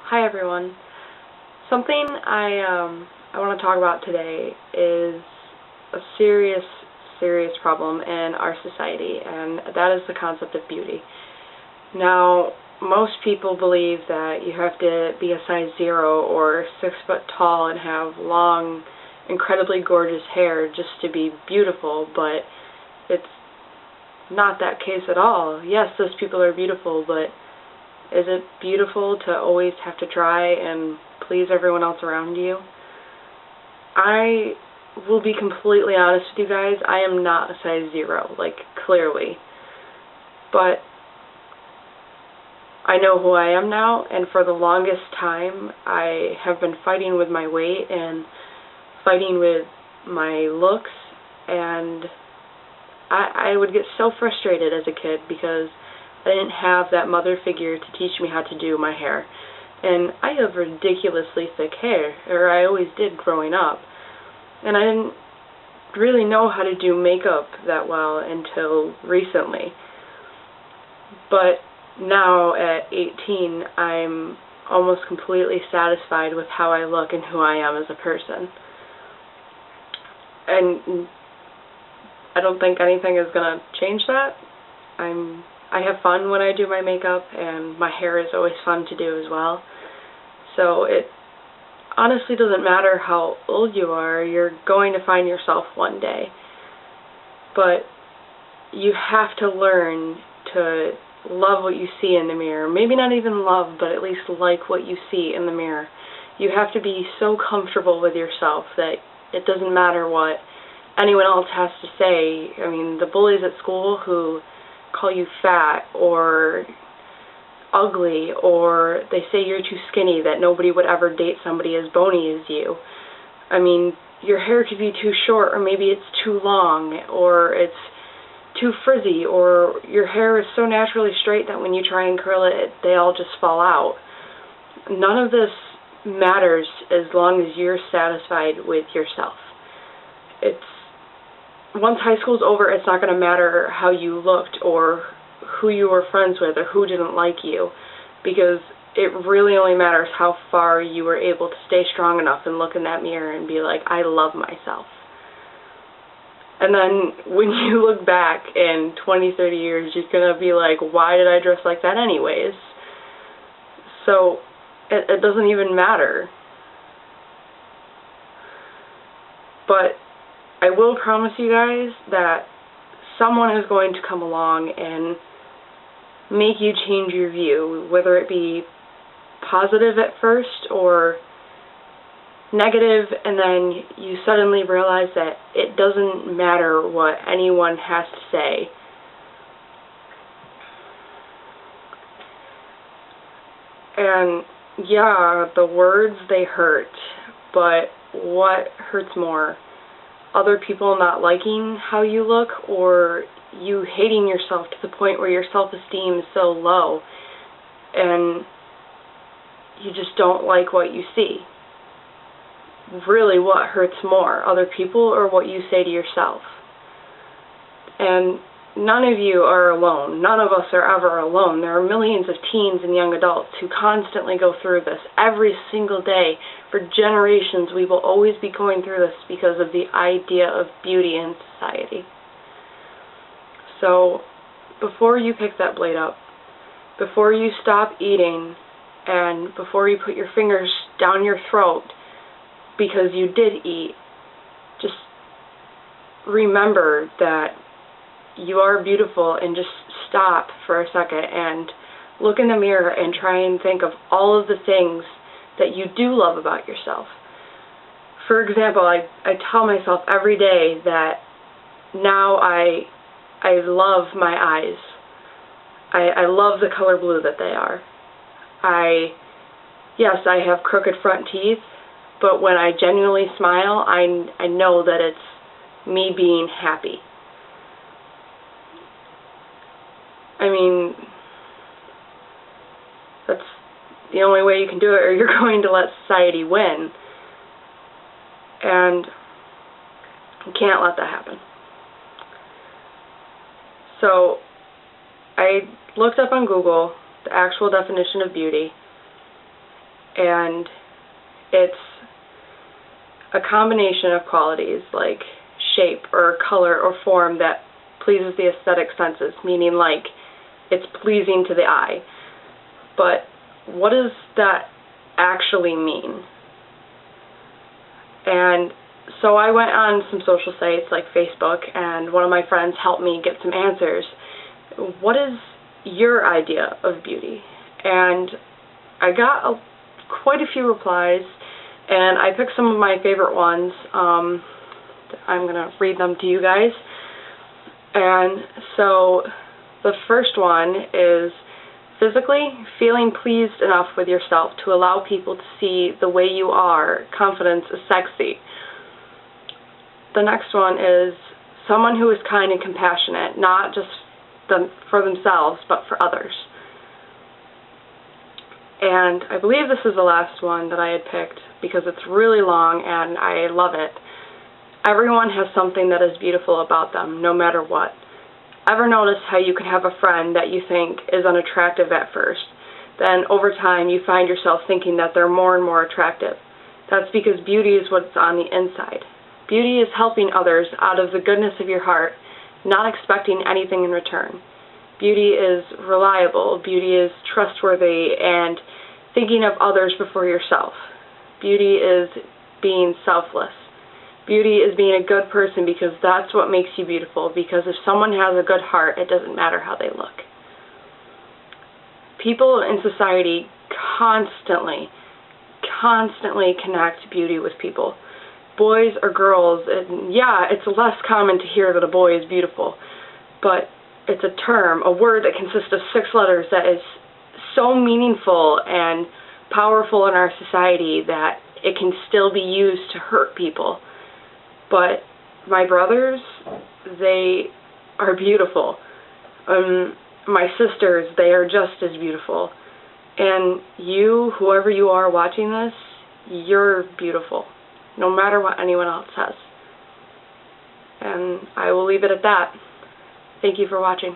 Hi everyone. Something I want to talk about today is a serious problem in our society, and that is the concept of beauty. Now, most people believe that you have to be a size 0 or 6 foot tall and have long, incredibly gorgeous hair just to be beautiful, but it's not that case at all. Yes, those people are beautiful, but is it beautiful to always have to try and please everyone else around you? I will be completely honest with you guys, I am not a size 0, like, clearly. But I know who I am now, and for the longest time I have been fighting with my weight and fighting with my looks, and I would get so frustrated as a kid because I didn't have that mother figure to teach me how to do my hair. And I have ridiculously thick hair, or I always did growing up. And I didn't really know how to do makeup that well until recently. But now at 18, I'm almost completely satisfied with how I look and who I am as a person. And I don't think anything is going to change that. I have fun when I do my makeup, and my hair is always fun to do as well. So it honestly doesn't matter how old you are, you're going to find yourself one day. But you have to learn to love what you see in the mirror. Maybe not even love, but at least like what you see in the mirror. You have to be so comfortable with yourself that it doesn't matter what anyone else has to say. I mean, the bullies at school who call you fat or ugly, or they say you're too skinny, that nobody would ever date somebody as bony as you. I mean, your hair could be too short, or maybe it's too long, or it's too frizzy, or your hair is so naturally straight that when you try and curl it, they all just fall out. None of this matters as long as you're satisfied with yourself. Once high school's over, it's not going to matter how you looked or who you were friends with or who didn't like you, because it really only matters how far you were able to stay strong enough and look in that mirror and be like, I love myself. And then when you look back in 20, 30 years, you're going to be like, why did I dress like that anyways? So it doesn't even matter. But I will promise you guys that someone is going to come along and make you change your view, whether it be positive at first or negative, and then you suddenly realize that it doesn't matter what anyone has to say. And yeah, the words, they hurt, but what hurts more? Other people not liking how you look, or you hating yourself to the point where your self-esteem is so low and you just don't like what you see? Really, what hurts more, other people or what you say to yourself? And none of you are alone. None of us are ever alone. There are millions of teens and young adults who constantly go through this every single day. For generations, we will always be going through this because of the idea of beauty in society. So, before you pick that blade up, before you stop eating, and before you put your fingers down your throat because you did eat, just remember that you are beautiful, and just stop for a second and look in the mirror and try and think of all of the things that you do love about yourself. For example, I tell myself every day that now I love my eyes. I love the color blue that they are. Yes, I have crooked front teeth, but when I genuinely smile, I know that it's me being happy. I mean, that's the only way you can do it, or you're going to let society win. And you can't let that happen. So I looked up on Google the actual definition of beauty, and it's a combination of qualities like shape or color or form that pleases the aesthetic senses, meaning like it's pleasing to the eye. But what does that actually mean? And so I went on some social sites like Facebook, and one of my friends helped me get some answers. What is your idea of beauty? And I got quite a few replies, and I picked some of my favorite ones. I'm going to read them to you guys. And so the first one is physically feeling pleased enough with yourself to allow people to see the way you are. Confidence is sexy. The next one is someone who is kind and compassionate, not just for themselves, but for others. And I believe this is the last one that I had picked because it's really long and I love it. Everyone has something that is beautiful about them, no matter what. Ever notice how you can have a friend that you think is unattractive at first, then over time you find yourself thinking that they're more and more attractive? That's because beauty is what's on the inside. Beauty is helping others out of the goodness of your heart, not expecting anything in return. Beauty is reliable, beauty is trustworthy, and thinking of others before yourself. Beauty is being selfless. Beauty is being a good person because that's what makes you beautiful, because if someone has a good heart, it doesn't matter how they look. People in society constantly connect beauty with people. Boys or girls, and yeah, it's less common to hear that a boy is beautiful, but it's a term, a word that consists of 6 letters that is so meaningful and powerful in our society that it can still be used to hurt people. But my brothers, they are beautiful. My sisters, they are just as beautiful. And you, whoever you are watching this, you're beautiful, no matter what anyone else says. And I will leave it at that. Thank you for watching.